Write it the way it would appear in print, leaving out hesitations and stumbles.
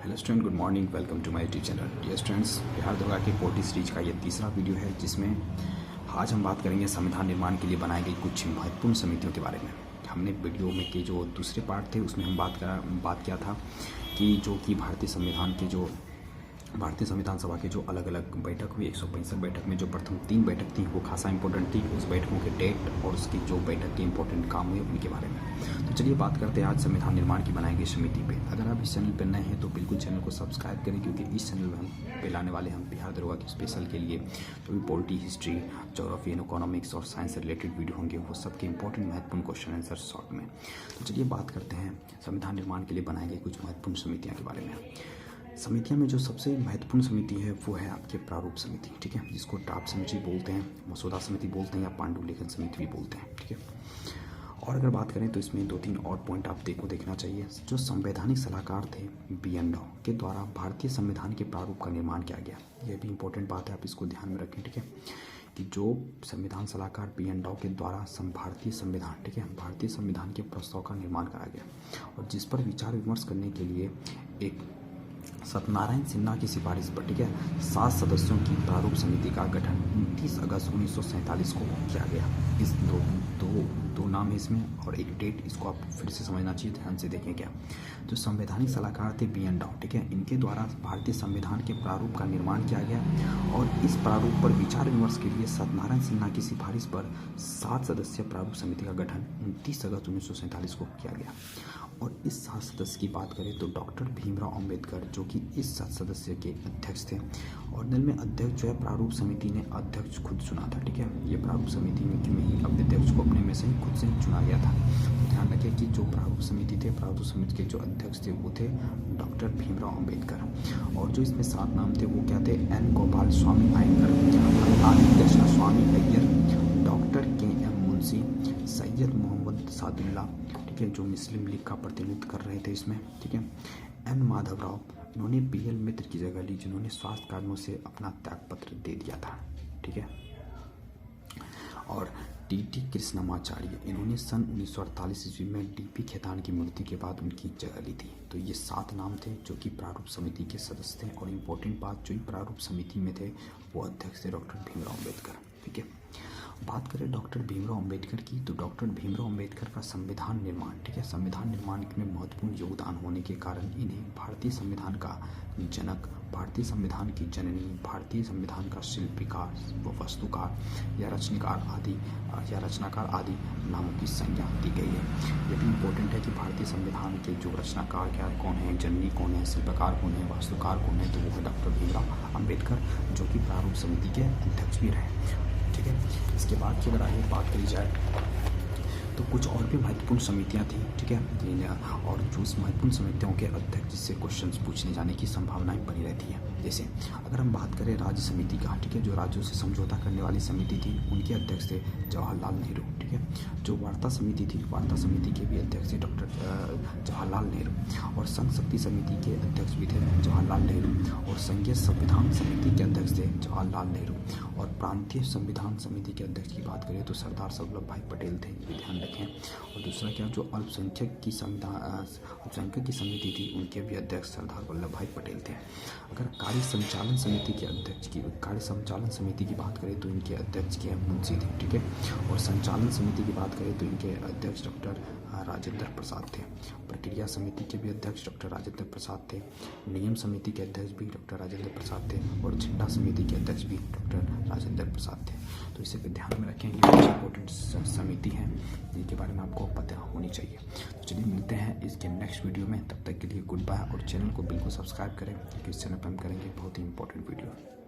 Hello student, good morning. Welcome to my YouTube channel. Dear students, Bihar Daroga के पोर्टी series का ये तीसरा वीडियो है, जिसमें आज हम बात करेंगे संविधान निर्माण के लिए बनाई गई कुछ महत्वपूर्ण समितियों के बारे में। हमने वीडियो में के जो दूसरे पार्ट थे उसमें हम बात किया था कि जो कि भारतीय संविधान सभा के जो अलग अलग बैठक हुई 165 बैठक में जो प्रथम 3 बैठक थी वो खासा इंपॉर्टेंट थी। उस बैठकों के डेट और उसकी जो बैठक के इंपॉर्टेंट काम हुए उनके बारे में। तो चलिए बात करते हैं आज संविधान निर्माण की बनाई गई समिति पे। अगर आप इस चैनल पर नए हैं तो बिल्कुल चैनल को सब्सक्राइब करें, क्योंकि इस चैनल में हम लाने वाले हम बिहार दरोगा के स्पेशल के लिए जो भी polity, history, geography and economics और साइंस से रिलेटेड वीडियो होंगे वो सबके इंपॉर्टेंट महत्वपूर्ण क्वेश्चन आंसर शॉर्ट में। तो चलिए बात करते हैं संविधान निर्माण के लिए बनाई गई कुछ महत्वपूर्ण समितियाँ के बारे में। समितियाँ में जो सबसे महत्वपूर्ण समिति है वो है आपके प्रारूप समिति, ठीक है, जिसको ड्राफ्ट समिति बोलते हैं, मसौदा समिति बोलते हैं या पांडुलिखन समिति भी बोलते हैं, ठीक है। और अगर बात करें तो इसमें 2-3 और पॉइंट आप देखना चाहिए। जो संवैधानिक सलाहकार थे BN राव के द्वारा भारतीय संविधान के प्रारूप का निर्माण किया गया। यह भी इंपॉर्टेंट बात है, आप इसको ध्यान में रखें, ठीक है, कि जो संविधान सलाहकार BN राव के द्वारा भारतीय संविधान, ठीक है, भारतीय संविधान के प्रस्ताव का निर्माण करा गया और जिस पर विचार विमर्श करने के लिए एक सत्यनारायण सिन्हा की सिफारिश पर, ठीक है, 7 सदस्यों की प्रारूप समिति का गठन 29 अगस्त 1947 को किया गया। इस दो नाम है इसमें और एक डेट, इसको आप फिर से समझना चाहिए, ध्यान से देखें। क्या जो संवैधानिक सलाहकार थे BN राव, ठीक है, इनके द्वारा भारतीय संविधान के प्रारूप का निर्माण किया गया और इस प्रारूप पर विचार विमर्श के लिए सत्यनारायण सिन्हा की सिफारिश पर 7 सदस्यीय प्रारूप समिति का गठन 29 अगस्त 1947 को किया गया। और इस 7 सदस्य की बात करें तो डॉक्टर भीमराव अंबेडकर जो कि इस 7 सदस्य के अध्यक्ष थे और दल में अध्यक्ष जो है प्रारूप समिति ने अध्यक्ष खुद चुना था, ठीक है। ये प्रारूप समिति में ही अपने अध्यक्ष को अपने में से ही खुद से ही चुना गया था। तो ध्यान रखें कि जो प्रारूप समिति थे, प्रारूप समिति के जो अध्यक्ष थे वो थे डॉक्टर भीमराव अंबेडकर और जो इसमें 7 नाम थे वो क्या थे? N गोपाल स्वामी आयंगर, कृष्ण स्वामी अय्यर, डॉक्टर KM मुंशी, सैयद मोहम्मद सादुल्ला, ठीक है, जो मुस्लिम लीग का प्रतिनिधित्व कर रहे थे इसमें, ठीक है, N माधवराव, इन्होंने BL मित्र की जगह ली जिन्होंने स्वास्थ्य कारणों से अपना त्यागपत्र दे दिया था, ठीक है, और TT कृष्णमाचार्य, इन्होंने सन 1948 ईस्वी में DP खेतान की मृत्यु के बाद उनकी जगह ली थी। तो ये 7 नाम थे जो कि प्रारूप समिति के सदस्य थे और इम्पोर्टेंट बात, जो प्रारूप समिति में थे वो अध्यक्ष थे डॉक्टर भीमराव अंबेडकर, ठीक है। बात करें डॉक्टर भीमराव अंबेडकर की, तो डॉक्टर भीमराव अंबेडकर का संविधान निर्माण, ठीक है, संविधान निर्माण में महत्वपूर्ण योगदान होने के कारण इन्हें भारतीय संविधान का जनक, भारतीय संविधान की जननी, भारतीय संविधान का शिल्पकार व वास्तुकार या रचनाकार आदि नामों की संज्ञा दी गई है। यह भी इम्पोर्टेंट है कि भारतीय संविधान के जो रचनाकार क्या कौन है, जननी कौन है, शिल्पकार कौन है, वास्तुकार कौन है, तो वो है डॉक्टर भीमराव अंबेडकर जो कि प्रारूप समिति के अध्यक्ष भी रहे, ठीक है। इसके बाद की अगर आगे बात करी जाए तो कुछ और भी महत्वपूर्ण समितियां थी, ठीक है, और जो उस महत्वपूर्ण समितियों के अध्यक्ष जिससे क्वेश्चंस पूछने जाने की संभावनाएं बनी रहती है। जैसे अगर हम बात करें राज्य समिति का, ठीक है, जो राज्यों से समझौता करने वाली समिति थी उनके अध्यक्ष थे जवाहरलाल नेहरू, ठीक है। जो वार्ता समिति थी, वार्ता समिति के भी अध्यक्ष थे डॉक्टर जवाहरलाल नेहरू और संघ शक्ति समिति के अध्यक्ष भी थे जवाहरलाल नेहरू और संघीय संविधान समिति के अध्यक्ष थे जवाहरलाल नेहरू और प्रांतीय संविधान समिति के अध्यक्ष की बात करें तो सरदार वल्लभ भाई पटेल थे, ये ध्यान रखें। और दूसरा क्या, जो अल्पसंख्यक की समिति थी उनके भी अध्यक्ष सरदार वल्लभ भाई पटेल थे। अगर कार्य संचालन समिति के अध्यक्ष की, कार्य संचालन समिति की बात करें तो इनके अध्यक्ष के मुंशी थे, ठीक है, और संचालन समिति की बात करें तो इनके अध्यक्ष डॉक्टर राजेंद्र प्रसाद थे। प्रक्रिया समिति के भी अध्यक्ष डॉक्टर राजेंद्र प्रसाद थे। नियम समिति के अध्यक्ष भी डॉक्टर राजेंद्र प्रसाद थे और झंडा समिति के अध्यक्ष भी डॉक्टर राजेंद्र प्रसाद थे। तो इसे ध्यान में रखेंगे, कुछ इंपॉर्टेंट समिति हैं जिनके बारे में आपको पता होनी चाहिए। तो चलिए मिलते हैं इसके नेक्स्ट वीडियो में, तब तक के लिए गुड बाय और चैनल को बिल्कुल सब्सक्राइब करें क्योंकि इस चैनल पर हम करेंगे बहुत ही इंपॉर्टेंट वीडियो।